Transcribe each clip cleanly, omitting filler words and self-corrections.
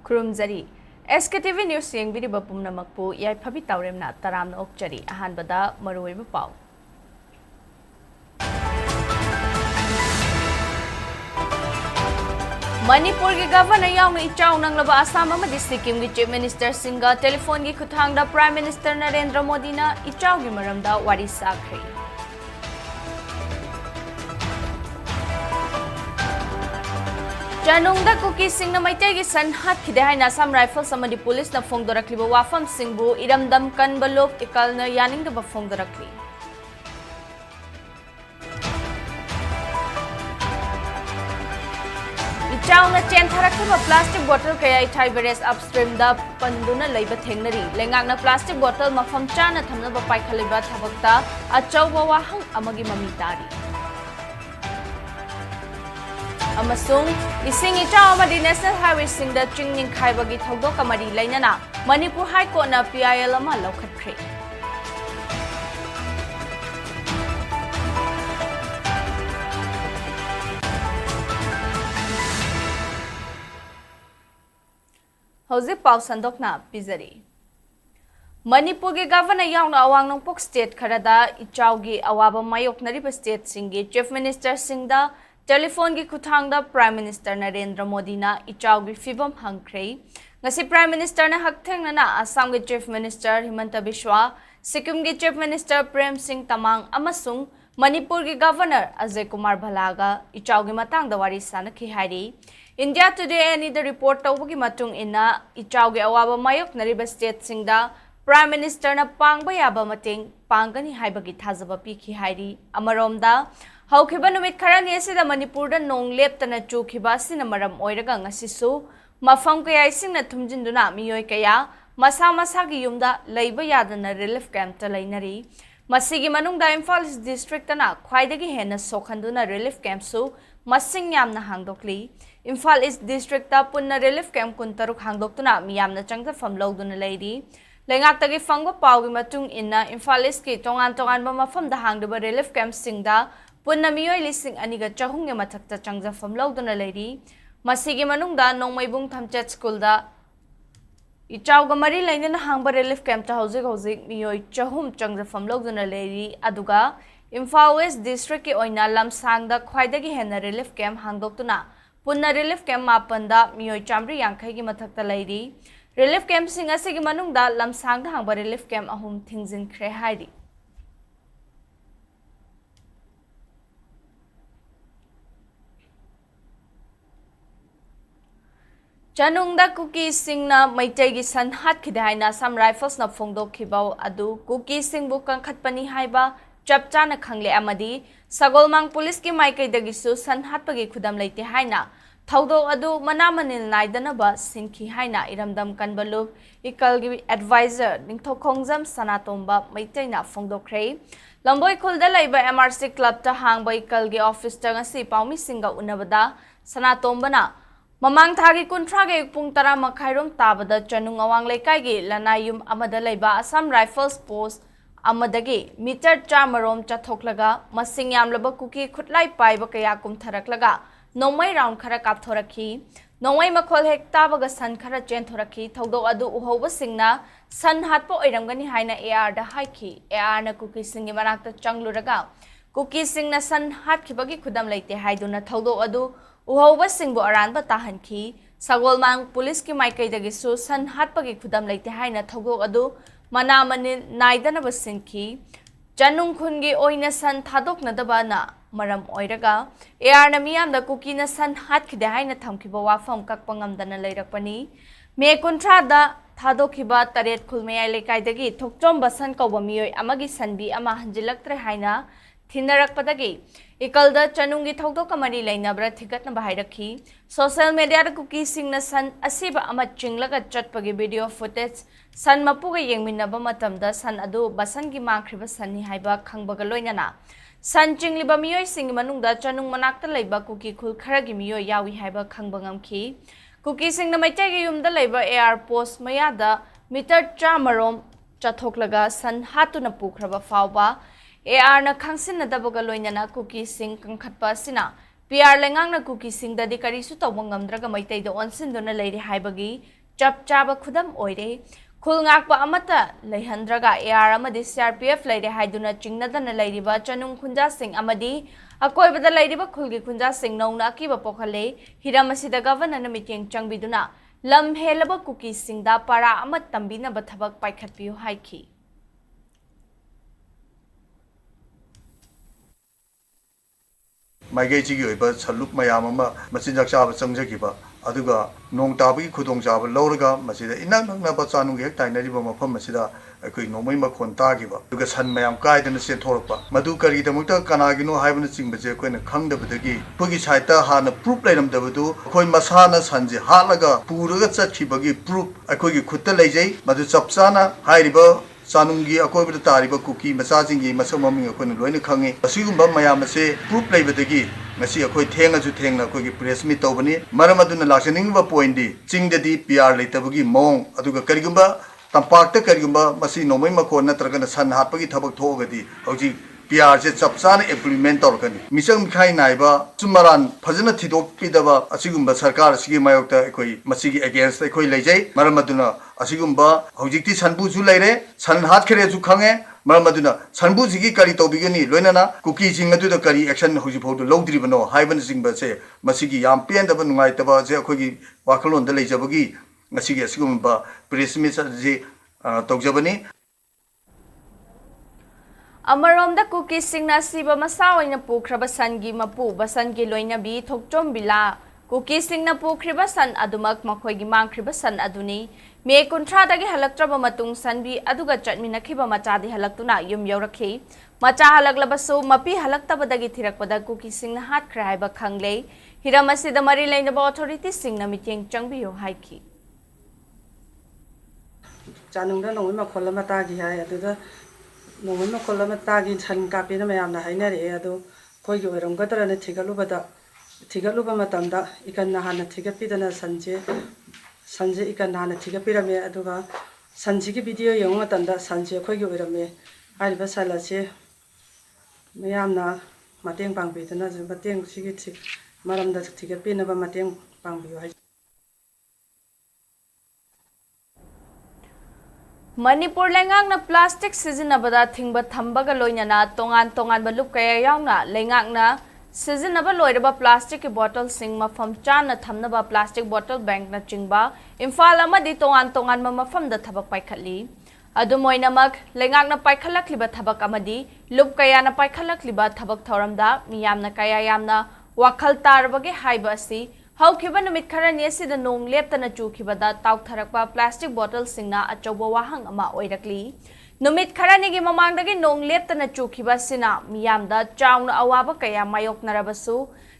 ꯈꯨꯔꯨꯝꯖꯔꯤ SKTV News ꯌꯦꯡꯕꯤꯔꯤꯕ ꯄꯨꯝꯅꯃꯛꯄꯨ ꯌꯥꯏꯐꯕꯤ ꯇꯧꯔꯦꯝꯅ ꯇꯔꯥꯝꯅ ꯑꯣꯛꯆꯔꯤ ꯑꯍꯥꯟꯕꯗ ꯃꯔꯨꯑꯣꯏꯕ ꯄꯥꯎ Manipurgi Governor yauna ichau nanglaba Assam amadi Sikkim Chief Minister singa telephone gi khuthangda Prime Minister Narendra Modi na ichau gi maramda wari sakri Janungda cookie sing na maitai gi san hat khide haina Assam Rifles amadi police na phongdorakliba wafam singbu iramdam kan balok ikal na yaningda ba phongdorakli Ichauna chen tharakhiba plastic bottle kaya ithai beres upstream da panduna leiba thengnari lengakna plastic bottle mafam chana thamnaba paikhaliba thabakta achauba wahang amagi mami tari Amasung ising ichau amadi national highway singda chingning khaibagi thodok amari lainana Manipur High Court na PIL ama lokhatkre Hauzik pau sandokna pizari Manipur gi governor yauna awang nongpok state kharada ichaugi awaba mayoknariba state singi chief minister singda telephone gi khuthangda Prime Minister Narendra Modi na ichaugi fibam hangkrei ngasi Prime Minister na hakthengna na Assam gi Chief Minister Himanta Biswa Sikkim gi Chief Minister Prem Singh Tamang amasung Manipur gi Governor Ajay Kumar Bhalaga ichaugi matangda wari sanakhi hairi India Today ani the report tawgi matung inna ichaugi awaba mayoknariba state singda Prime Minister na pangba yaba mateng pangani haibagi thajaba pikhi hairi amaromda Haukiba numit karani asida Manipur da nong leptana chukhiba sina maram oiraga ngasisu mafam kaya isingna thumjinduna miyoi kaya masa masagi yumda leiba yadana relief camp ta lainari masigi manungda Imphal district na khwaidagi hena sokhanduna relief camp su masing yamna hangdokli Imphal district ta punna relief camp kuntaruk hangdoktuna miyamna changta famlawduna leiri Lengaktagi fangba pawgi matung inna Imphal ki tongan ba mafam da hangduba relief camp singda Punna miyoi lising aniga chahungya mathakta changja famlawduna leiri masigi manungda nongmaibung thamchat school da ichauga mari lainana hangba relief camp ta hojik miyoi chahum changja famlawduna leiri aduga Imphal West district ki oina lamsangda khwaidagi hena relief camp hangdoktuna punna relief camp mapanda miyoi chamri yangkhai gi mathakta leiri relief camp sing asigi manungda lamsangda hangba relief camp ahum thingjin khre hairi Janungda cookie sing na maitegi san hat khidaina Assam Rifles na phongdok khibau adu cookie sing bu kangkhatpani haiba chapcha na khangle amadi sagolmang police ki maikai dagisu san hatpagi khudam leite haina thaudok adu manamanil naidana ba sinki haina iramdam kanbalu ikalgi advisor ningthokhongjam sanatomba maitaina phongdokrei lamboi khulda laiba MRC club ta hangba ikalgi office ta ngasi paumi singa unabada sanatombana Mamang thagi kuntrage pung tara makhairom tabada chanung awang lekai gi lanayum amada leiba Assam Rifles post amadagi meter chamarom chathoklaga masing yamlaba cookie khutlai paiba kaya kum tharaklaga nomai round khara kapthorakhi nomai makhol hek tabaga san khara chen thorakhi thodok adu uhoba singna san hatpo oiramgani haina AR da haiki AR na cookie singi manakta changluraga cookie singna san hat khibagi khudam leite haiduna thodok adu Uhoba singbo aranba tahanki sagolmang police ki maikai dagisu san hatpagi khudam leite haina thogok adu manamanil naidana basinki janung khungi oina san thadok nadaba na maram oiraga AR na miyamda cookie na san hat khide haina thamkiba wafam kakpangamdana leirakpani me kontra da thadokhiba taret khulmeyai lekai dagi thokchom basan kawba miyoi amagi sanbi ama hanjilaktre haina Thinarakpadagi ikalda chanungi thokdok kamari lainabra thigatna bahairakhi social media da cookie singna san asiba ama chinglaga chatpagi video footage san mapuga yengminaba matamda san adu basangi mangkhriba sanni haiba khangbaga loinana san chingliba miyoi sing manungda chanung manakta leiba cookie khul kharagi miyoi yawi haiba khangbangamki cookie singna maitagi yumda leiba AR post mayada meter chamarom chathoklaga san hatuna pukhraba fawba AR na khangsin na dabaga loinana cookie sing kangkhatpa sina PR lengang na cookie sing dadi karisu tawbang ngamdraga maitai do onsin do na leiri haibagi chap chaba khudam oire khul ngak pa amata leihandraga AR amadi CRPF leire haiduna chingnadana leiriba chanung khunja sing amadi akoi bada leiriba khulgi khunja sing nongna akiba pokhale hiramasida governor na meeting changbiduna lam helaba kuki singda para amat tambina bathabak paikhatpiu haiki Maigay chigi oiba salup mayam ama machinjak chaba changjakiba aduga nong tabagi khudong chaba lawraga masida inak nakna ba chanung hek tainariba mafam masida akoi nomai makhon tagiba aduga san mayam kaidana sen thorpa madu kari damukta kanagino haibana chingbaje koina khangdabadagi kogi saita hana proof lairamdabadu koi masana sanje halaga puraga chatkibagi proof akogi khutta leijai madu chapchana hairiba Sanungi akoibada tariba kuki masajingi masamami akoina loina khangi asigumba mayam ase proof leibadagi ngasi akoi thenga ju thengna akoigi press meet tawbani maram aduna laksaningba point di chingdadi PR leitabagi mong aduga karigumba tampakta karigumba masi nomai makon natragana san hatpagi thabak thogadi hauji PR se chapchana implement tawrkani misang mikhai naiba chumaran phajana thidok pidaba asigumba sarkar asigi mayokta akoi masigi against akoi leijai maram aduna asigumba hojikti sanbu ju leire san hat khare ju khange maram aduna sanbu jigi kari tobigani loinana kuki jing adu da kari action hoji photo lowdri bano haiban jingba se masigi yam pen da nungai taba je akogi wakalon da leijabagi ngasigi asigumba press meet ji tawjabani Amarom da kuki singna siba masawaina pukraba sangi mapu basangi loinabi thokchom bila kuki singna pukriba san adumak makhoigi mangkriba san aduni me kuntra dagi halaktraba matung sanbi aduga chatmina khiba machadi halaktuna yum yaurakhi macha halaklabasu mapi halaktabadagi thirakpada kuki singna hat khraiba khangle hiramasida mari lainaba authority singna meeting changbiyo haiki chanungda nongoi makhola matagi hai aduda nongoi makhola matagi chan kapina mayamna hainari adu khoigi oiramgadrana thigaluba matamda ikanna hana thigapidana sanje ikanna hana thigapirame aduga sanjigi video yengu matamda sanje khoigi oirame ariba salase mayamna mateng pangbidana mateng sigi maramda thigapina ba mateng pangbiyo hai Manipur lengang na plastic sizinabada thingba thambaga loinana tongan balup kaya yauna lengak na sizinaba loiraba plastic ki bottle sing mafam chan na thamnaba plastic bottle bank na chingba Imphal amadi tongan mafam da thabak paikhatli adumoinamak lengak na paikhalakliba thabak amadi lup kaya na paikhalakliba thabak thoramda miyamna kaya yamna wakhal tarbage haiba asi Haukiba numit kharani asida nong leptana chukibada taukharakpa plastic bottle singna achoba wahang ama oirakli numit kharani gi mamangdagi nong leptana chukiba sina miyamda chauna awaba kaya mayoknarabasu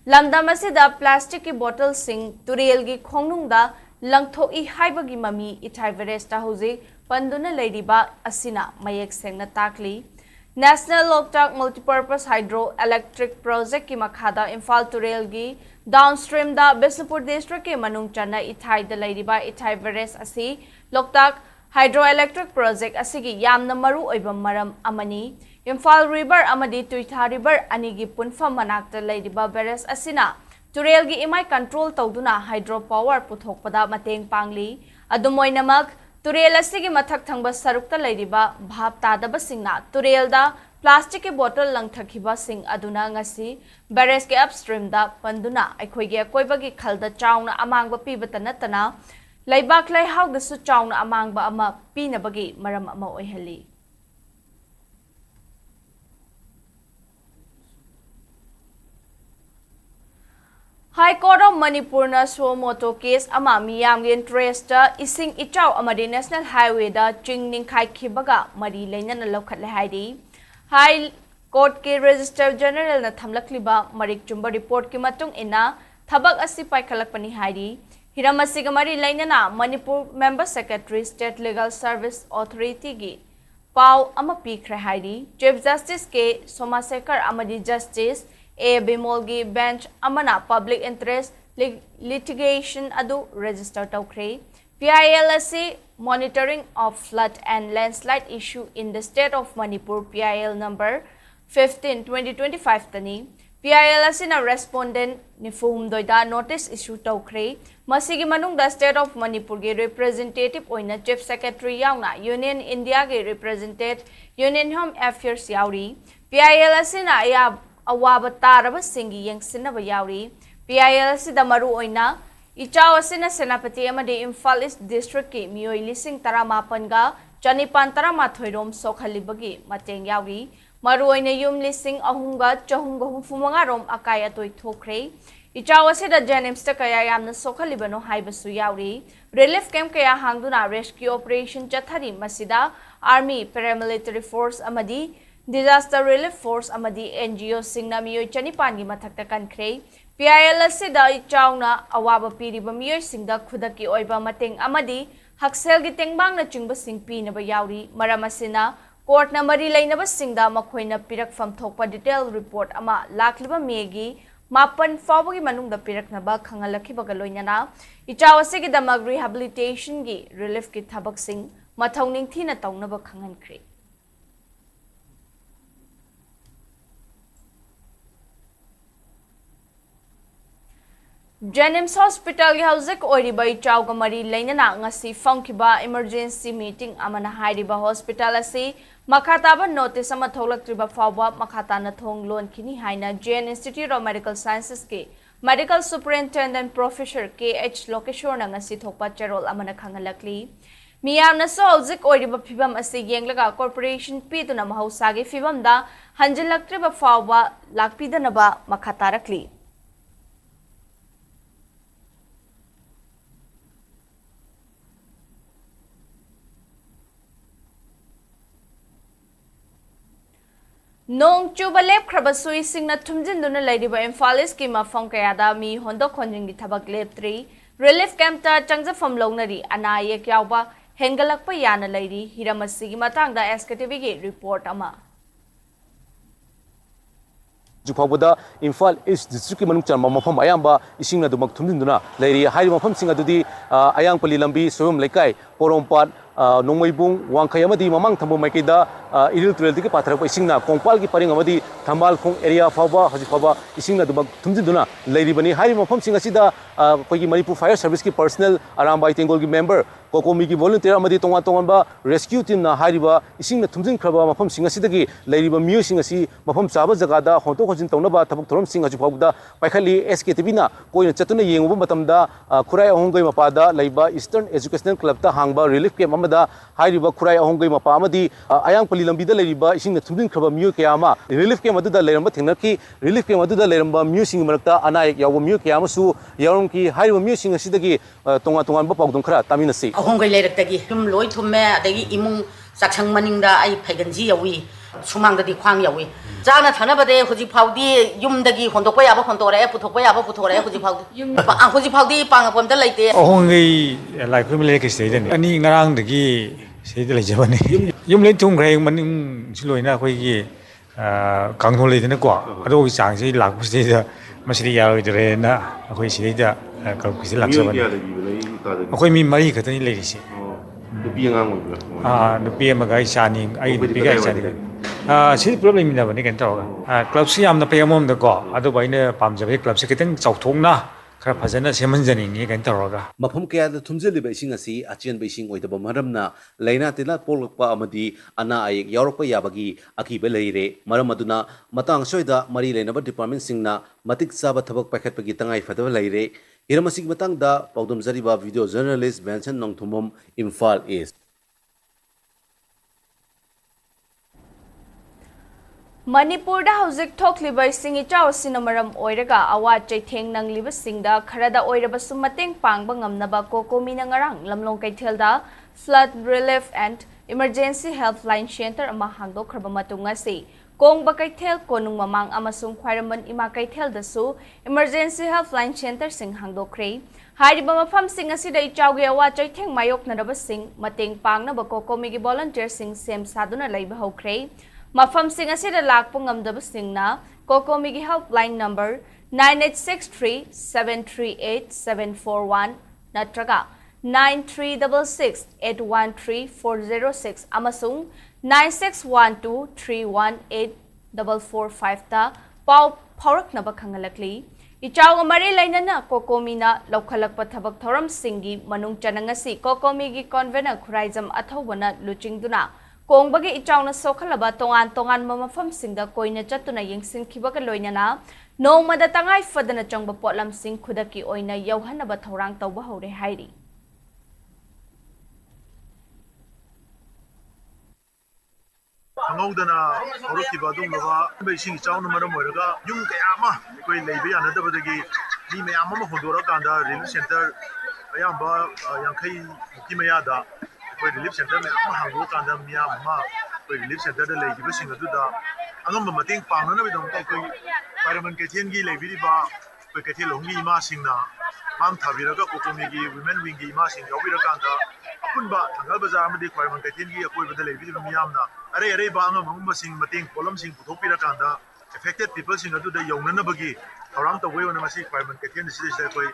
lamdam asida plastic ki bottle sing turel gi khongnungda langthoi haibagi mami ithai veresta hoji panduna leiriba asina mayek sengna takli National Loktak Multipurpose Hydroelectric Project ki makhada Imphal Turel gi downstream da Bisnupur district ke manung chana ithai da leiriba ithai veres asi Loktak Hydroelectric Project asigi yamna maru oiba maram amani Imphal River amadi Tuitha River anigi punfam manakta leiriba veres asina Turel gi imai control tawduna hydropower puthokpada mateng pangli adumoinamak Turel asigi mathak thangba sarukta leiriba bhab tadaba singna Turel da plastic ke bottle langthakiba sing aduna ngasi barrage ke upstream da panduna aikhoige koibagi khalda chauna amangba pibata natana leibak lai hawda su chauna amangba ama pinabagi maram ama oihali High Court of Manipur na moto case ama miyam gi interest ising ichaw amadi National Highway da chingning khai khibaga mari leinana lokhatle haidi High Court ke Register General na thamlakliba marik chumba report ki matung ina thabak asi paikhalakpani haidi hiramasiga mari leinana Manipur Member Secretary State Legal Service Authority gi pau ama pikre haidi Chief Justice ke Somasekar amadi Justice A. Bimolgi bench amana public interest litigation adu register tawkre PILSC monitoring of flood and landslide issue in the state of Manipur PIL number 15/2025 tani PIL asina respondent nifumdoida notice issue tawkhre masigi manungda State of Manipur ge representative oina Chief Secretary yauna Union India ge represented Union Home Affairs yauri PIL asina ya awaba taraba singi yengsinaba yauri PIL asida maru oina ichaw asina senapati amadi Imphal East District ki miyoi lising taramapan ga chanipan taramathoi rom sokhalibagi mateng yauri maruoina yum lising ahunga chahunga humfumanga rom akaya toi thokre ichaw asida janims ta kaya yamna sokhalibano haibasu yauri relief camp kaya hangduna rescue operation chathari masida army paramilitary force amadi disaster relief force amadi NGO singna miyoi chanipan gi mathakta kankhre PIL asida ichawna awaba piriba miyoi singda khudaki oiba mateng amadi haksel gi tengbang na chingba singpi na ba yauri maramasina Court na mari lainaba singda makhoina pirakfam thokpa detail report ama lakliba megi mapan fawagi manungda piraknaba khangalakhibaga loinana ichawase gi damag rehabilitation gi relief ki thabak sing mathauning thina tawnaba khangankhre Janims Hospital gi hauzik oiriba ichawga mari lainana ngasi fangkiba emergency meeting amana hairiba hospital asi makhataba notice ama tholaktriba fawba makhatana thong lon kini haina JN Institute of Medical Sciences ke Medical Superintendent Professor KH Lokeshwar na ngasi thokpa charol amana khangalakli miyamna so hauzik oiriba phibam asi yenglaga corporation piduna mahausagi phibamda hanjilaktriba fawba lakpidanaba makhatarakli Nong chuba lep krabasui singna thumjinduna lairiba Imphal East ki mafam kayada mi hondok khonjing gi thabak leptri relief camp ta changjafam longnari anaye kyawba hengalakpa yana lairi hiramasi gi matangda Sktv'S gi report ama Jupawada Imphal East District manung charma mafam ayamba isingna dumak thumjinduna lairi hairi mafam singa dudi ayang pali lambi soyom lekai porompat Nongmaibung wangkai amadi mamang thambo maikida iril trail diki pathrak isingna kongpal gi paring amadi thambal khong area fawba haji fawba isingna dubak thumjinduna leiribani hairi mafam singa sida koigi Manipur Fire Service ki personnel aramba itengol gi member kokomi gi volunteer amadi tonga tonga rescue team na hairiba isingna thumjin khraba mafam singa sidagi leiriba miyo singa si mafam chaba jaga da honto khojin tawnaba thabak thorom singa ju fawda paikhali Sktv'S na koina chatuna yenguba matamda khurai ahongai mapada leiba Eastern Educational Club ta hangba relief camp da hairiba khurai ahongai mapa amadi ayang pali lambida leiriba isingna thumjin khraba miyo kayama relief camp adu da leiramba thengnaki relief camp adu da leiramba miyo sing marakta anaik yawo miyo kayama su yarom ki hairiba miyo sing asidagi tonga tonga ba pawdong khara taminasi ahongai leiraktagi tum loi thumme adagi imung saksang maningda ai phaiganji yawi sumangdadi khwang yawi jana thanabade hoji phawdi yumdagi hondokpa yaba hondore puthokpa yaba puthore hoji phawdi hoji phawdi pangapomda leite ahongai lai khoi mele ke stage ni ani ngarang dagi stage lai jabani yum le tung ghrai maning siloina khoi gi kangthol le dena kwa ado gi chang sei lak stage da masri ya re na khoi stage da ka ku sei lak jabani khoi mi mari khatani le ri se nupi angang oibra nupi amagai chani ai nupi ga chani ꯁꯤ ꯄꯨꯂꯞ ꯂꯩꯃꯤꯟꯅꯕꯅꯤ ꯀꯩꯅꯣ ꯇꯧꯔꯒ ꯀ꯭ꯂꯕꯁꯤ ꯌꯥꯝꯅ ꯐꯩ ꯑꯃꯔꯣꯝꯗꯀꯣ ꯑꯗꯨꯕꯨ ꯑꯩꯅ ꯄꯥꯝꯖꯕ ꯀ꯭ꯂꯕꯁꯤ ꯈꯤꯇꯪ ꯆꯥꯎꯊꯣꯛꯅ ꯈꯔ ꯐꯖꯅ ꯁꯦꯝꯍꯟꯖꯅꯤꯡꯉꯤ ꯀꯩꯅꯣ ꯇꯧꯔꯒ ꯃꯐꯝ ꯀꯌꯥꯗ ꯊꯨꯝꯖꯤꯜꯂꯤꯕ ꯏꯁꯤꯡ ꯑꯁꯤ ꯑꯆꯦꯟꯕ ꯏꯁꯤꯡ ꯑꯣꯏꯗꯕ ꯃꯔꯝꯅ ꯂꯩꯅꯥ ꯇꯤꯟꯅꯥ ꯄꯣꯛꯂꯛꯄ ꯑꯃꯗꯤ ꯑꯅꯥ ꯑꯌꯦꯛ ꯌꯥꯎꯔꯛꯄ ꯌꯥꯕꯒꯤ ꯑꯀꯤꯕ ꯂꯩꯔꯦ ꯃꯔꯝ ꯑꯗꯨꯅ ꯃꯇꯥꯡ ꯑꯁꯣꯏꯗ ꯃꯔꯤ ꯂꯩꯅꯕ ꯗꯤꯄꯥꯔꯠꯃꯦꯟꯠꯁꯤꯡꯅ ꯃꯇꯤꯛ ꯆꯥꯕ ꯊꯕꯛ ꯄꯥꯏꯈꯠꯄꯒꯤ ꯇꯉꯥꯏꯐꯗꯕ ꯂꯩꯔꯦ ꯍꯤꯔꯝ ꯑꯁꯤꯒꯤ ꯃꯇꯥꯡꯗ ꯄꯥꯎꯗꯝꯖꯔꯤꯕ video journalist Benson Nongthombam Imphal east Manipur da hauzik thokliba ising ichaw sinamaram oiraga awa chaitheng nangliba singda kharada oiraba sumateng pangba ngamnaba kokomi na ngarang lamlong kaithelda flood relief and emergency helpline center ama hangdokhraba matunga se kongba kaithel konung mamang amasung khwairaman ima kaithel dasu emergency helpline center sing hangdokre hairiba mafam sing asida ichawge awa chaitheng mayok naraba sing mateng pangnaba kokomi gi volunteer sing sem saduna leiba hokre Mafam sing asida lakpo ngamdaba singna kokomi gi helpline number 9863-738-741 natraga 9366-813-406 amasung 9612-318-445 ta pau phauraknaba khangalakli ichaw mari lainana kokomina lokhalakpa thabak thoram singi manung chanangasi kokomi gi convener khuraijam athobana luchingduna kongbagi ichawna sokhalaba tongan mamafam singda koina chatuna yengsin khibaga loinana nongmada tangai fadana changba potlam sing khudaki oina yauhanaba thorang tawba hore hairi Hangudana Oroki Badum Lava, Beijing Town Maramoraga, Yung Kayama, Quay Lady, another Badagi, Nimayama Hondora Kanda, Relief Center, Ayamba, Yankai, Kimayada, Quay Relief Center, Hango Kanda, Miyama, Quay Relief Center, the Lady Vishing Aduda, Angama Mating Pangana, we don't take Paraman Katingi, Lady Ba, Pekatilongi Masina, Mam Taviraga, Kokomigi, Women Wingi Masing, Yavira Kanda. Punba, Tangal Bazaar, the Quarman Katingi, a with the lady of Miyamna, Are Banga, Mumbasing, Mating, Columsing, Putopira Kanda, affected people sing to the Yonanabagi, around the way on the Masi Quarman Katin, that way,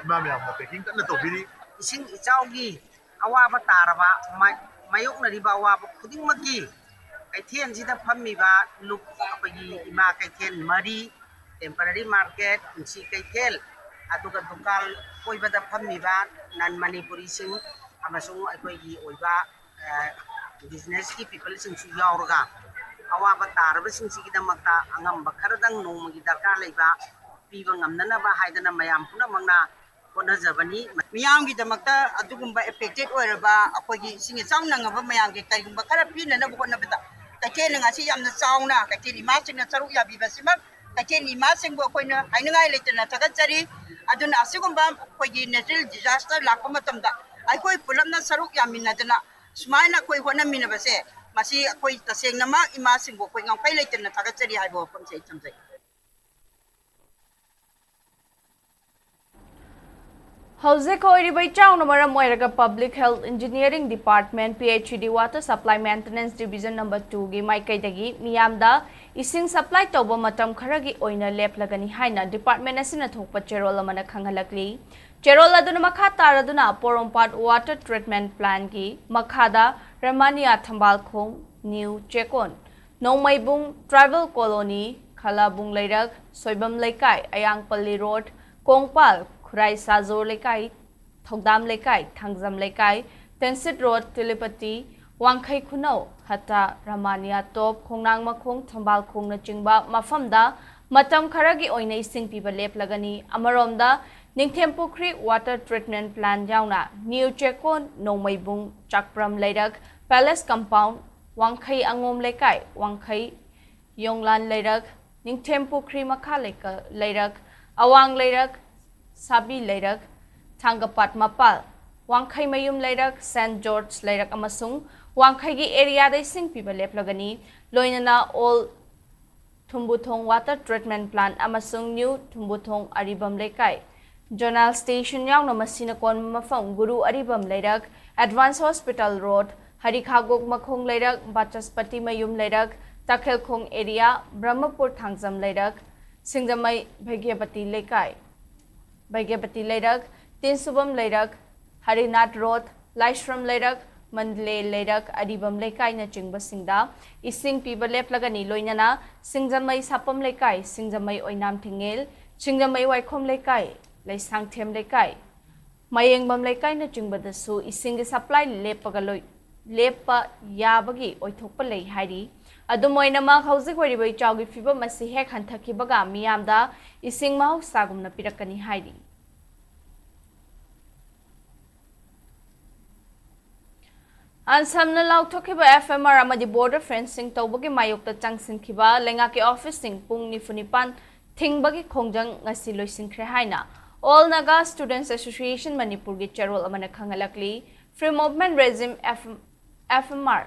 Mamiam, Peking, and the Tobiri. Sing Itaugi, Awaba Taraba, Mayokna Riba, Pudding Magi, Katian Zita Pamiba, look Apagi, Ima Katian, Mari, temporary market, and see Katel, Atuka Tukal, Koibada Pamiba, non Manipuri sing. Amasung ako'y oiba business ki people sing suyaurga awa batar ba sing sigida magta angam bakaradang no magidaka leiba piba ngamnana ba haidana mayam puna mangna kona jabani miyam gi damakta adugumba affected oiraba ako'y sing sauna ngaba mayam gi kaigumba kara pina na bukon na bita kakene ngasi yamna sauna kakene masing na saru ya biba simak kakene masing bo ako'y na ay nangay letana tagatsari aduna asigumba ako'y natural disaster lakpa matamda ay ko'y pulam na saruk yamin na dana sumay na ko'y wana minabase masi ko'y taseng nama imasing bo ko'y ngam kay leitin na tagatsari hay bo pang sa itamsay. Hauzik oiribai chawna maram oiraga Public Health Engineering Department PhD Water Supply Maintenance Division number 2 gi maikaidagi miyamda ising supply tawba matam kharagi oina leplagani haina department asina thokpa cherol amana khanghalakli cherol aduna makha taraduna porompat water treatment plant gi makhada Ramania Thambal Khong New Chekon Nongmaibung Tribal Colony Khalabung Leirak Soibam Leikai Ayangpalli Road Kongpal Khurai Sajor Leikai Thogdam Leikai Thangjam Leikai Tensit Road Telepati Wangkhai Khunau Hata Ramania Top Khongnang Makhong Thambal Khong na chingba mafamda matam kharagi oina ising piba leplagani amaromda Ningthempukri Water Treatment Plant yauna New Chekon Nongmaibung Chakpram Leirak Palace Compound Wangkhai Angom Leikai Wangkhai Yonglan Leirak Ningthempukri Makha Leirak Awang Leirak Sabi Leirak Thangapat Mapal Wangkhai Mayum Leirak St George Leirak amasung Wangkhai gi area da ising piba leplagani loinana all Thumbuthong Water Treatment Plant amasung New Thumbuthong Aribam Leikai Journal Station yauna masina kon mafam Guru Aribam Leirak Advanced Hospital Road Harikagok Makhong Leirak Bachaspati Mayum Leirak Takhel Khong area Brahmapur Thangjam Leirak Singjamai Bhagyapati Leikai Bhagyapati Leirak Tinsubam Leirak Harinath Road Laishram Leirak Mandle Leirak Aribam Leikai na chingba singda ising piba leplagani loinana Singjamai Sapam Leikai Singjamai Oinam Thingel Singjamai Waikhom Leikai Laisang Them Leikai Mayengbam Leikai na chingba dasu ising supply lepa yabagi oithokpa lei hairi adumoina ma hauzik waribai chawgi fiba masi hek hanthakhibaga miyamda ising mahau sagumna pirakani hairi Ansamna lauthokiba FMR amadi border fencing tawbagi mayokta changsinkhiba lengaki office sing pung nifunipan thingbagi khongjang ngasi loisinkhre haina All Naga Students Association Manipur gi cherol amana khangalakli Free Movement Regime FMR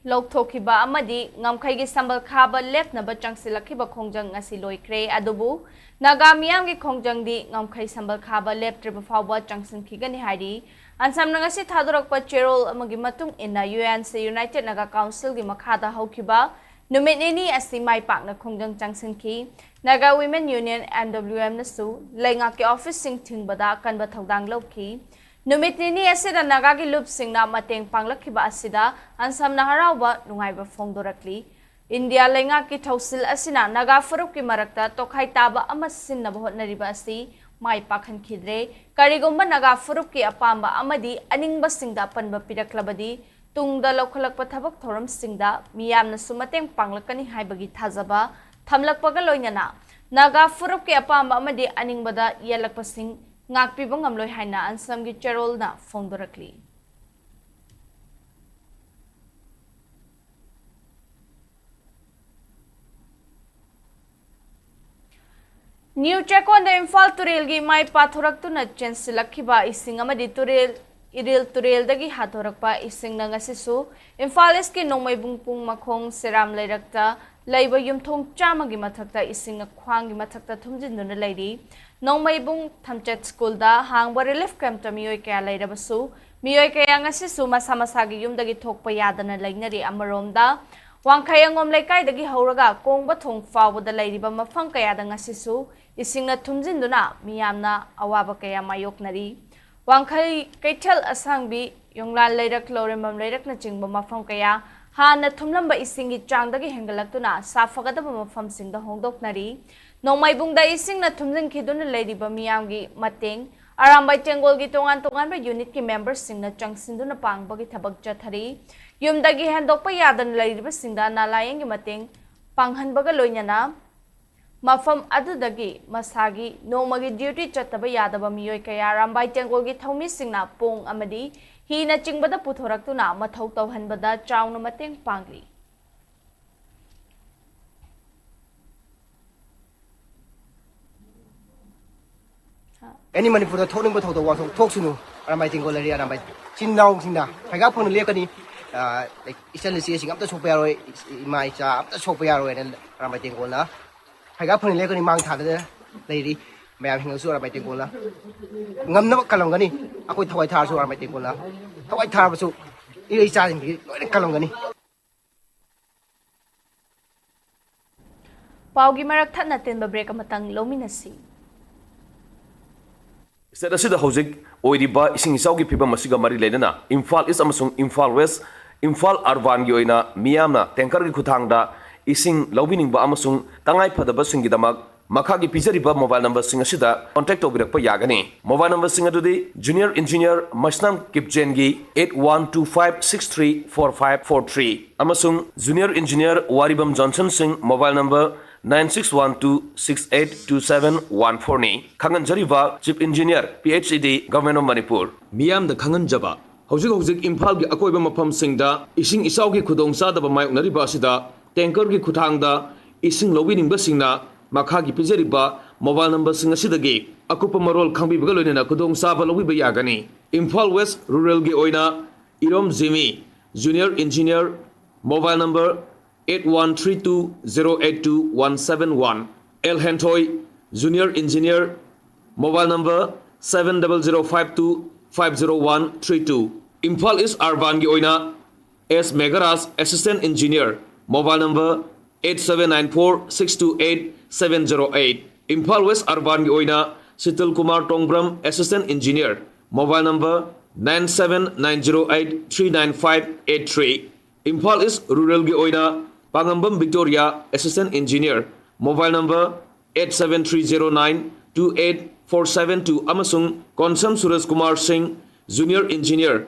Lokthokiba amadi ngamkhai gi sambal khaba lepnaba changsilakhiba khongjang ngasi loikre adubu Naga miyam gi khongjang di ngamkhai sambal khaba leptriba fawba changsinkhigani hairi Ansamna ngasi thadorakpa cherol amagi matung ina UNC United Naga Council gi makhada haukiba numit nini asi mai pakna khongjang changsinkhi Naga Women Union NWM nasu lenga ki office sing thingbada kanba thodang lokhi numit nini asida Naga gi lup singna mateng panglakhiba asida ansamna harawa nungaiba phongdorakli India Lengaki Tausil Asina Naga Furuki Marakta Tokai Taba Amasin Nabot Naribasi Mai Pakan Kidre Karigumba Naga Furuki Apamba Amadi Aningba Singda Panba Pidaklabadi Tungda Lokalak Patabak Toram Singda Miyam Nasumateng Panglakani Haibagi Tazaba Tamlak Pagaloinana Naga Furuki Apamba Amadi Aningbada Yelak Pasing Ngakpi Bangamloy Haina and Samgi Cherol na Fondorakli. New check on the Imphal Turel gi mai pathorak tu na chensilakiba ising amadi Turel iril Turel dagi hathorakpa ising na ngasisu Imphal is ki nongmai bungpung makhong seram lairakta laiba yumthong chamagi mathakta ising khwang gi mathakta thumjinduna lairi nongmai bung thamchet school da hangba relief camp ta miyoi kaya lairabasu miyoi kaya ngasisu masamasagi yumdagi thokpa yadana lainari amaromda Wangkayangom Laikai dagi Horaga, Kong Batong Fawada Lady Bamafang Kaya Ngasisu, Isingna Tumzinduna, Miyamna, Awaba Kaya Mayok Nari. Wangkai Kaitel Asangbi, Yonglan Lairak Lorimam Lairak Naching Bamafang Kaya, Hana Tumlamba Isingi Changdagi Hengalatuna, Safagada Bamafam Sing the Hongdok Nari. No my bung da Isingna Tumzin Kiduna Lady Bamiyangi Mating, Arambai Tengol Gitongan Tongan unit ki members sing na Changsinduna Pang Bagi Tabag Jathari. Yumdagi handokpa yadan lairiba singda nalayang mating panghanbaga loinyana mafam adudagi masagi nomagi duty chataba yadaba miyoi kaya rambai tengolgi thomi singna pong amadi hina chingbada puthoraktuna mathau tawhanbada chawna mating pangli Any Manipur the toning but the one who talks to no rambai tengol area rambai chinnaung singna paga pon lekani like essentially up the Sopero my up the Sopero and Ramatingola. I got put in Mount Tada lady, may have him so Ramatingola. Ngam no Kalongani, I could Hawaii Tars or Ramatingola. Hawaii Tars, so it is starting Kalongani. Paugi Maraktan natin ba break matang Lominasi. State asida hojik oiriba ising isaugi piba masiga mari lenana Imphal is amasung Imphal West Imphal Arvan gi oina miyamna tanker gi khuthangda ising lobining ba amasung tangai phadaba singi damak makhagi pijariba mobile number sing asida contact obirakpa yagani mobile number sing adudi junior engineer Masnam Kipjen gi 8125634543 amasung junior engineer Waribam Johnson sing mobile number 9612682714 ni Khangan Jariva Chief Engineer PhD Government of Manipur Miyam the Khangan Jaba Hojik Imphal gi akoiba mafam singda ising isau gi khudong sadaba mayoknariba asida tanker gi khuthangda ising lobining ba singna makha gi pijariba mobile number sing asidagi akupa marol khangbi baga loinena khudong saba lobiba yagani Imphal West Rural gi oina Irom Jimmy Junior Engineer mobile number 8132082171 El Hentoy Junior Engineer mobile number 70052503132 Imphal is Arvan gi oina S Megaras Assistant Engineer mobile number 8794628708 Imphal West Arvan gi oina Sital Kumar Tongbram Assistant Engineer mobile number 9790839583 Imphal is Rural gi oina Pangambam Victoria Assistant Engineer mobile number 873092847 amasung Konsam Suresh Kumar Singh Junior Engineer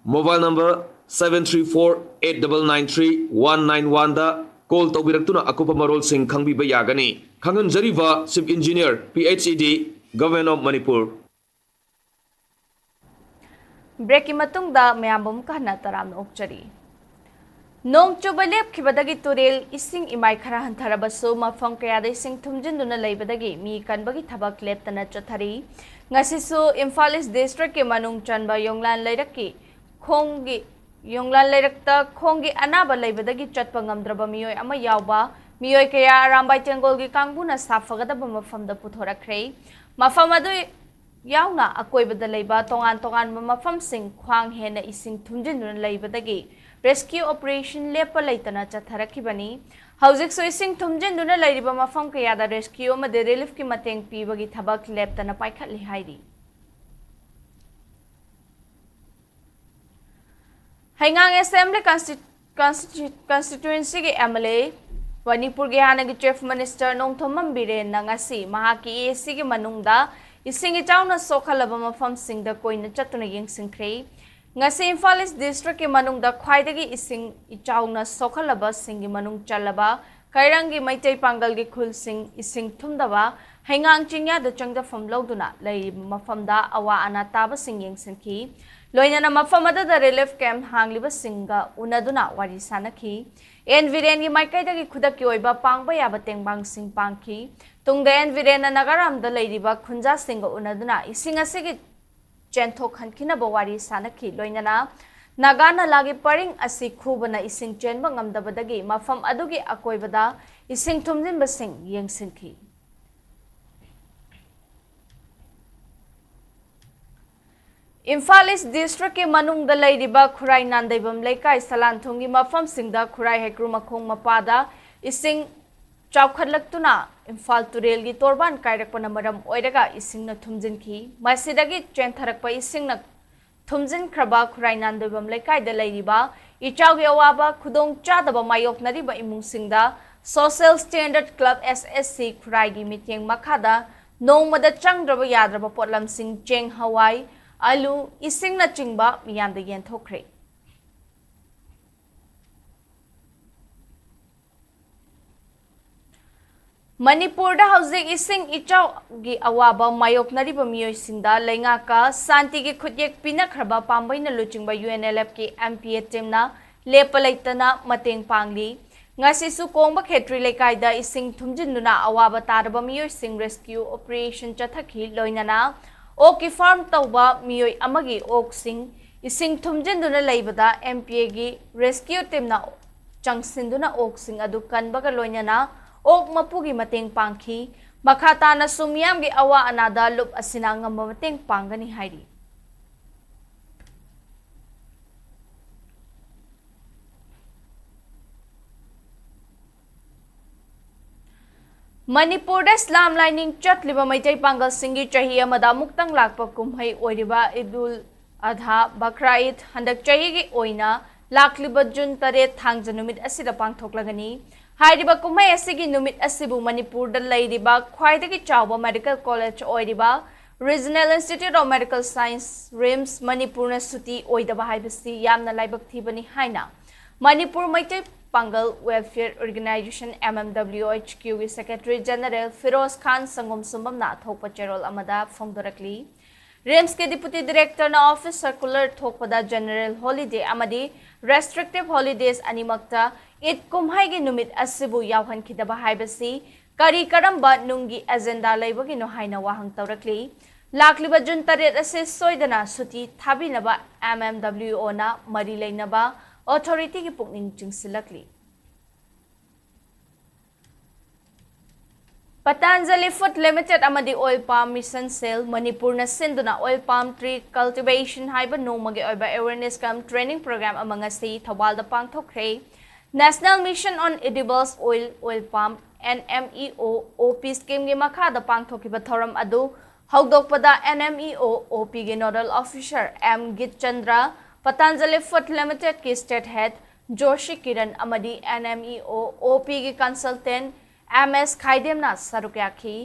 mobile number 7348993191 da call tawbiraktuna akupa marol sing khangbi ba yagani Khangan Jariva Chief Engineer PhD Government of Manipur Breaking matungda mayambum kahna taram okchari Nong chubalep kibadagi turil ising imay khara hantarabaso mafang kayada ising tumjinduna laibadagi mi kanbagi thabak leptana chathari ngasisu Imphal East District ke manung chanba Yonglan Lairaki khongi Yonglan Lairakta khongi anaba laibadagi chatpa ngamdraba miyoi ama yawba miyoi kaya Rambai Tengol gi kangbuna safagadaba mafamda puthorakre mafam adu yauna akoibada laiba tongan mafam sing khwang hena ising tumjinduna laibadagi Rescue Operation Lepa Laitana Chatharakibani, Housing Soising Tumjenduna Ladiba Mafam Kayada Rescue Made Relief Kimateng Pibagi Tabak Leptana Paikat Lihaidi. Hangang Assembly constituency ki MLA Manipur ki hanagi Chief Minister Nongthomam Biren na ngasi mahaki EAC ki manungda ising ichaw na sokhalaba mafam singda koina chatuna yengsingkhrei ngasi Imphal East District ki manungda khwaidagi ising ichaw na sokhalaba singi manung chalaba Kairangi Maitai Pangal gi khul sing ising thumdaba hengang chingya da changda fam loduna lai mafamda awa ana taba sing yengsinki loina na mafamada da relief camp hangliba singa unaduna wari sanaki enviren gi maikai da gi khudak ki oiba pangba ya bateng bang sing pangki tungda enviren na nagaram da lairiba khunja singa unaduna ising asigi chenthok khankina bawari sanaki loina na Nagana lagi paring asi khubana ising chenba ngamdabadagi mafam adugi akoibada ising thumjin basing yengsinki Imphal East District ke manung da lairiba khurai nandaibam laikai salanthungi mafam singda khurai hekru makhong mapada ising chawkhatlaktuna Imphal turel gi torban kairakpana maram oiraga ising na thumjinki masidagi chentharakpa ising na Thumjin Kraba Khurai Nandoibam Laikai da Lairiba Ichaugi Awaba Khudong Chadaba Mayok Nariba Imung Singda Social Standard Club SSC Khurai gi Mityeng Makhada Nongmada Changdraba Yadraba Potlam Sing Cheng Hawaii Alu Ising na Chingba Miyanda Yenthokre Manipur da housing ising ichaw gi awaba mayok nariba miyoy singda lainga ka santi gi khutyek pinakraba pambay na luchingba UNLF ki MPA team na lepalaitana mateng pangli ngasi su kongba khetri lekai da ising thumjinduna awaba taraba miyoy sing rescue operation chathaki loinana oki farm tawba miyoy amagi ok sing ising thumjinduna leibada MPA gi rescue team na changsinduna ok sing adu kanbaga loinana Ok mapugi mateng pangki makata na sumyam gi awa anada lup asinang mateng pangani hairi Manipur da Islam lining chatliba maitai pangal singi chahi amada muktang lakpa kumhai oiriba Idul Adha Bakra Eid handak chahi gi oina lakliba June 3 thangja numit asida pangthoklagani Hairiba kumai asigi numit asibu Manipur da lairiba khwaidagi chawba medical college oiriba Regional Institute of Medical Science RIMS Manipur na suti oidaba haibasi yamna laibak thibani haina Manipur Maitai Pangal Welfare Organization MMWHQ gi Secretary General Firoz Khan Sangom Sumbam na thokpa cherol amada phongdorakli RIMS ke Deputy Director na Office Circular thokpada General Holiday amadi Restrictive Holidays animakta It kumhai gi numit asibu yawhan kidaba haibasi kari karamba nungi agenda laibagi no haina wahang tawrakli lakliba June 3 ase soidana suti thabinaba MMWO na mari leinaba authority gi pukning chingsilakli Patanjali Food Limited amadi oil palm mission sale Manipur na sinduna oil palm tree cultivation haiba nomagi oiba awareness kam training program amanga si thawal da pangthokre National Mission on Edibles Oil Palm NMEO OP scheme gi makha da pangthokiba thoram adu hawdokpada NMEO OP gi nodal officer M Git Chandra Patanjali Food Limited ki state head Joshi Kiran amadi NMEO OP gi consultant MS Khaidem na sarukyakhi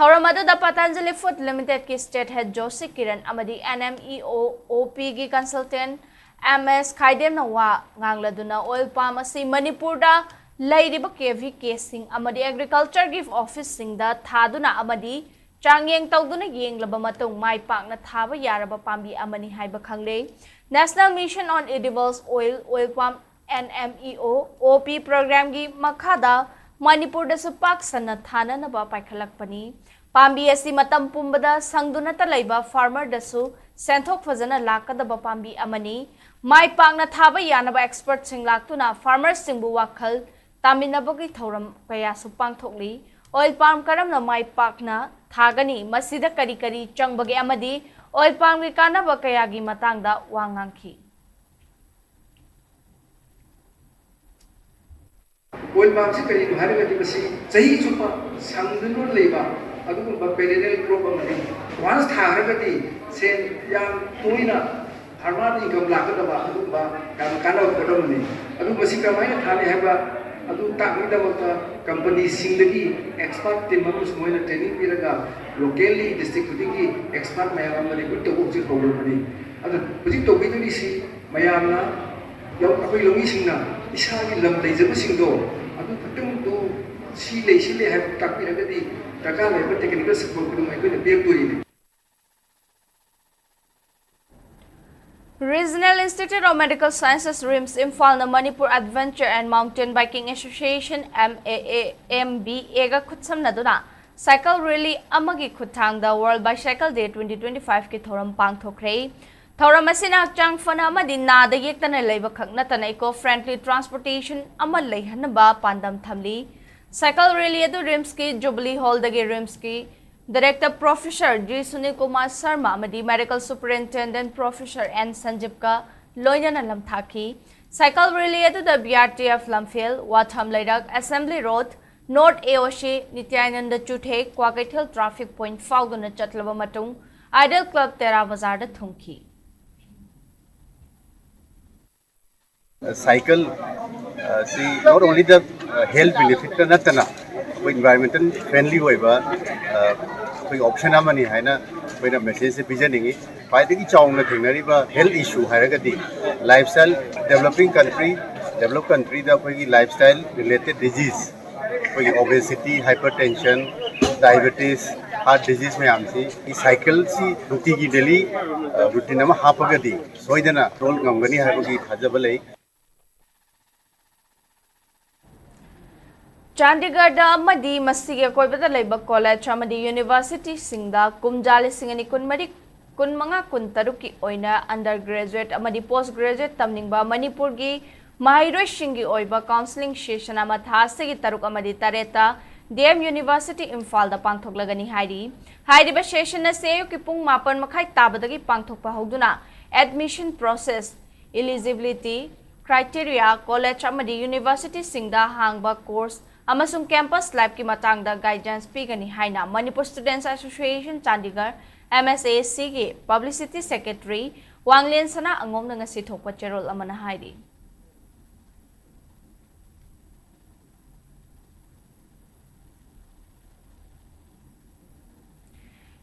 thoram adu da Patanjali Food Limited ki state head Joshi Kiran amadi NMEO OP gi consultant MS Khaidem na wa ngangladuna oil palm asi Manipur da lairiba KV casing amadi agriculture gift office singda thaduna amadi changyeng tawduna yenglaba matung mai pakna thaba yaraba pambi amani haiba khangle National Mission on Edibles Oil Palm NMEO OP program gi makhada Manipur da supak sana thana na ba paikhalakpani pambi asi matam pumbada sangduna ta laiba farmer da su senthok fazana lakadaba pambi amani Mai pakna thaba yanaba expert sing laktuna farmers singbu wakhal taminabagi thoram kaya su pangthokli oil palm karamna mai pakna thagani masida kari kari changbagi amadi oil palm gi kanaba kaya gi matangda wangangki oil palm se kari haragati basi sahi chupa sangdunu leba agumba perennial crop amani once tharagati sen yang toina Harmani income lakadaba agumba kana kana kodamani ꯑꯗꯨ ꯃꯁꯤ ꯀꯔꯝꯍꯥꯏꯅ ꯊꯥꯅꯤ ꯍꯥꯏꯕ ꯑꯗꯨ ꯇꯥꯛꯅꯕꯒꯤꯗꯃꯛꯇ ꯀꯝꯄꯅꯤꯁꯤꯡꯗꯒꯤ expert team ꯑꯃꯁꯨ ꯃꯣꯏꯅ training ꯄꯤꯔꯒ locally district ꯈꯨꯗꯤꯡꯒꯤ ꯑꯦꯛꯁꯄꯥꯔꯠ ꯃꯌꯥꯝ ꯑꯃ ꯔꯤꯀ꯭ꯔꯨꯠ ꯇꯧꯕ ꯍꯧꯖꯤꯛ ꯍꯧꯔꯕꯅꯤ ꯑꯗꯨ ꯍꯧꯖꯤꯛ ꯇꯧꯕꯤꯗꯣꯔꯤꯁꯤ ꯃꯌꯥꯝꯅ ꯑꯩꯈꯣꯏ ꯂꯧꯃꯤꯁꯤꯡꯅ ꯏꯁꯥꯒꯤ ꯂꯝ ꯂꯩꯖꯕꯁꯤꯡꯗꯣ ꯑꯗꯨ ꯈꯛꯇꯪꯗꯨ ꯁꯤ ꯂꯩ ꯍꯥꯏꯕ ꯇꯥꯛꯄꯤꯔꯒꯗꯤ ꯗꯔꯀꯥꯔ ꯂꯩꯕ ꯇꯦꯛꯅꯤꯀꯦꯜ ꯁꯄꯣꯔꯠ ꯈꯨꯗꯤꯡꯃꯛ ꯑꯩꯈꯣꯏꯅ ꯄꯤꯔꯛꯇꯣꯔꯤꯅꯤ. Regional Institute of Medical Sciences RIMS Imphal na Manipur Adventure and Mountain Biking Association MAA ga khutsam na duna cycle rally amagi khuthang da World Bicycle Day 2025 ki thoram pangthokre. Thoram asina hakchang fana amadi na da yektana leiba khakna tana eco friendly transportation amal leihanba pandam thamli. Cycle rally adu RIMS ki Jubilee Hall dagi RIMS ki Director Professor G. Sunil Kumar Sharma amadi Medical Superintendent Professor N. Sanjeev ka loinana lamthaki. Cycle rally adu the BRTF Lamphil, Watham Lairak, Assembly Road, North AOC, Nityananda Chuthe, Kwakaithil Traffic Point Fauguna Chatlaba Matung, Idol Club Tera Bazar da Thunki. Cycle see not only the health benefit natana environmental friendly hoiba koi option amani haina koina message se bijaningi paidagi chaungna thingnariba health issue hairagadi lifestyle developed country da koi lifestyle related disease koi obesity hypertension diabetes heart disease mayam si I cycle si ruti gi daily routine ma hapagadi soidana role ngamgani haibagi thajabalai. Chandigarh amadi masige koibada leiba college amadi university singda kumjali singani kunmari kunmanga kuntaruki oina undergraduate amadi postgraduate tamningba Manipur gi mahairoi singi oiba counseling session ama thasigi taruk amadi tareta DM University Imphal da pangthoklagani hairiba session na seyu ki pung mapan makhai tabadagi pangthokpa hogduna admission process eligibility criteria college amadi university singda hangba course amasung campus life ki matangda guidance pigani haina Manipur Students Association Chandigarh MSAC ki Publicity Secretary Wanglien Sana angom na ngasi thokpa cherol amana hairi.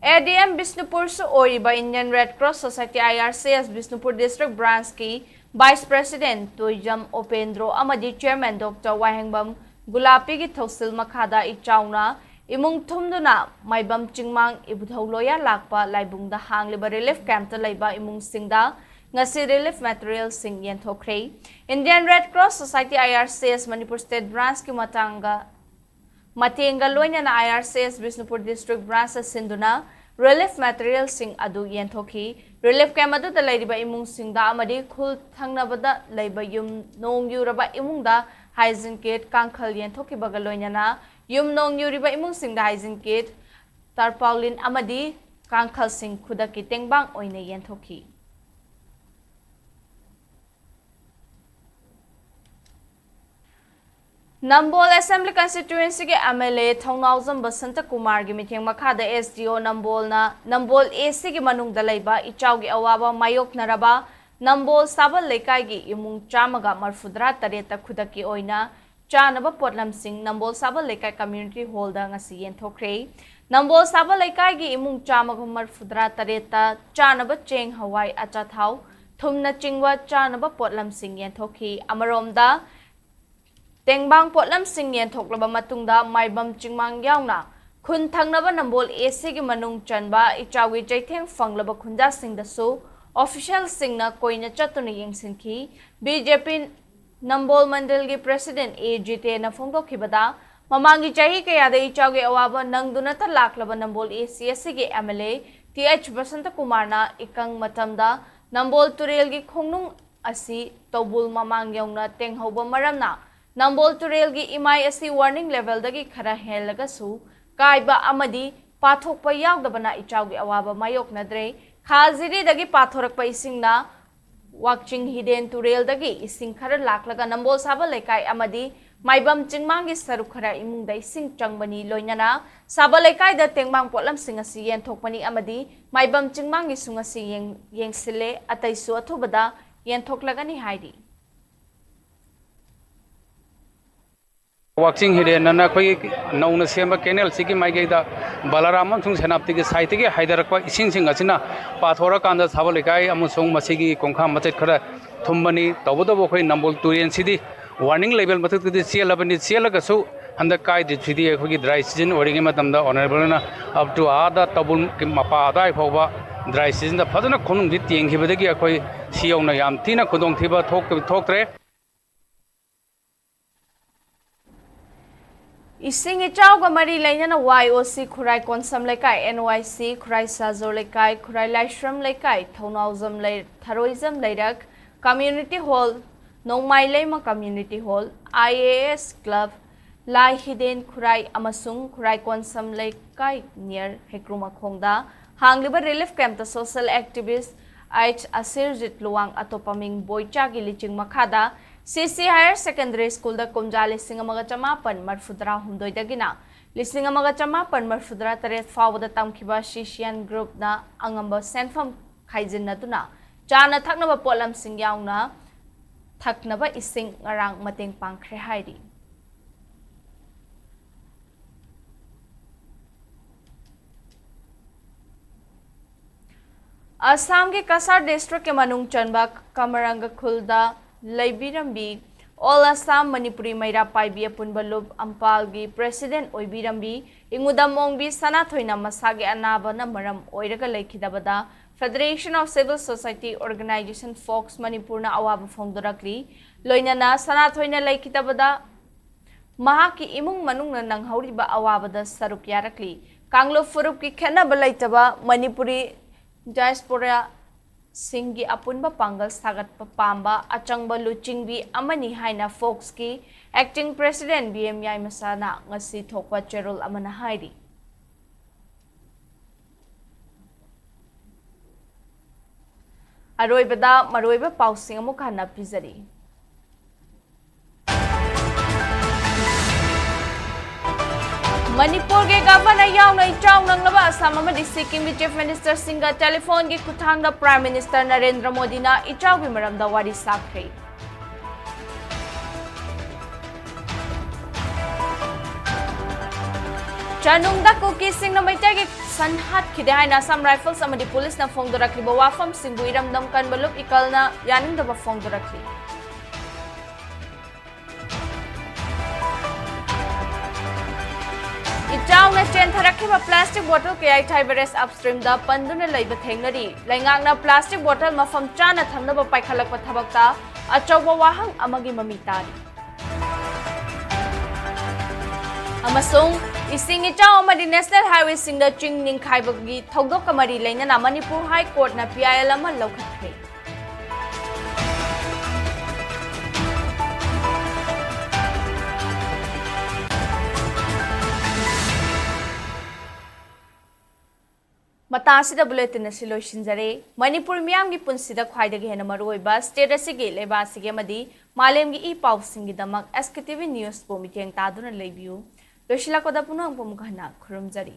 ADM Bisnupur su oriba Indian Red Cross Society IRCS Bisnupur District Branch ki Vice President Toijam Opendro amadi Chairman Dr. Wahengbam Gulapi ki Thosil Makhada Ichauna imung thumduna maibam chingmang ibuthaw loya lakpa laibungda hangliba relief camp ta laiba imung singda ngasi relief material sing yenthokre. Indian Red Cross Society IRCS Manipur State Branch ki matenga loina na IRCS Bisnupur District Branch sinduna relief material sing adu yenthoki relief camp adu da laiba imung singda amadi khul thangnabada laiba yum nong yuraba imungda hygiene kit kangkhal yenthoki bagaloina na yum nong yuriba imung singda hygiene kit tarpaulin amadi kangkhal sing khudaki tengbang oina yenthoki. Nambol Assembly Constituency ke MLA Thongnauzam Basanta Kumar gi mitheng makhada SDO Nambol AC gi manung dalaiba ichau gi awaba mayok naraba Nambol Sabal Lekai gi imung chamaga marfudra tareta khudaki oina chanaba potlam sing Nambol Sabal Lekai Community Hall da ngasi yenthokre. Nambol Sabal Lekai gi imung chamaga marfudra tareta chanaba cheng hawai achathau thumna chingwa chanaba potlam sing yenthoki amaromda Tengbang potlam sing yenthokla matungda maibam chingmang yauna khun thangnaba Nambol AC gi manung chanba ichawi jaitheng fanglaba khunja sing da su official sing na koina chatuna yengsinki BJP Nambol Mandal gi President AGT na phongdokhibada mamangi chahi kayada ichawgi awaba nangduna ta laklaba Nambol ACS gi MLA TH Basanta Kumar na ikang matamda Nambol Turel gi khongnung asi tobul mamang yauna tenghauba maramna Nambol Turel gi imai asi warning level dagi khara helaga su kaiba amadi pathokpa yawdabana ichawgi awaba mayok nadre khaziri dagi pathorakpa isingna wakching hidden Turel dagi ising khara laklaga Nambol Sabal Lekai amadi maibam chingmangi saru khara imungda ising changbani loinana Sabal Lekai da tengmang potlam singasi yen thokpani amadi maibam chingmangi sungasi yengsile ataisu athubada yen thoklagani hairi. Watching Hidenana known as Samba Canal, Siki Maigeda, Balaram, Senapti, Saitiki, Hyderabad, Sing Asina, Pathora Kanda, Havalikai, Amusong Masigi, Konkam Matekara, Tumbani, Tabodo, number 2 in city, warning label Matu the Sia Labani Sia Lagasu, and the Kai, the Chidi, dry season, or Rimatam, Honorable up to Ada Tabun Mapa, Daiva, dry season, the Padana Konum Ditting, Hibadaki, Siona Yam, Tina Kudong Tiba, talk. Ising ichaw ga mari laina na YOC Khurai Konsam Laikai NYC Khurai Sazo Laikai Khurai Laishram Laikai Thonauzam Lai Tharoism Lairak Community Hall Nongmai Laima Community Hall IAS Club Lai Hiden Khurai Amasung Khurai Konsam Laikai near Hekruma Khongda Hangliba Relief Camp the social activist H Asirjit Luang Atopaming Boycha Giliching Makada CC Higher Secondary School da Kumja listing amaga chamapan marfudra humdoi dagina listing amaga chamapan marfudra taret fawo da tamkiba Shishian group na angamba senfam khaijin na tuna chana thaknaba polam sing yauna thaknaba ising ngarang mateng pangkhre hairi Assam ke Kasar district ke manung chanba Kamaranga Khulda Laibirambi, All Assam Manipuri Maira Paibi Punbalub Ampalgi President Oibirambi, Ingudamongbi Sanathoina Masage Anabana Maram Oiraga Laikidabada, Federation of Civil Society Organization Fox Manipurna Awaba Fongdorakli, Loinana Sanathoina Laikidabada, Mahaki Imung Manung Nang Hauriba Awabada Saruk Yarakli, Kanglo Furuki Kenabalaitaba, Manipuri Diaspora Singi Apunba Pangal Sagat Papamba Achangba Luchingbi Amani Haina Fox ki Acting President BMI Masana Ngasi Thokwa Cherol Amana Hairi Aroibada Maroiba Pausing Amukana Pizari Manipur ke governor yauna ichaw nang laba Assam amadi Sikkim ki Chief Minister Singa telephone ki kuthang da Prime Minister Narendra Modi na ichaw ki maramda wari sakre Chanung da kuki sing na maitai ki sanhat khide haina Assam Rifles amadi police na phongdorakli ba wafam singbu iramdam kan balup ikal na yaning da ba phongdorakli Itaw na chen tharakiba plastic bottle kaya thai beres upstream da panduna laiba thengnari laingak na plastic bottle mafam chana thamnaba paikhalakpa thabakta achawba wahang amagi mamitari Amasung ising itaw amadi National Highway singda chingning khaibagi thogdok kamari lainana Manipur High Court na PIL ama laukhathre Matasi da bulletin na silo shinjare Manipur miyam gi punsida khwaidagi hena maruoiba state asigi leba asigi amadi malem gi I pau singi damak Sktv's news po miteng taduna leibiu loshila koda punang pomukana khurumjari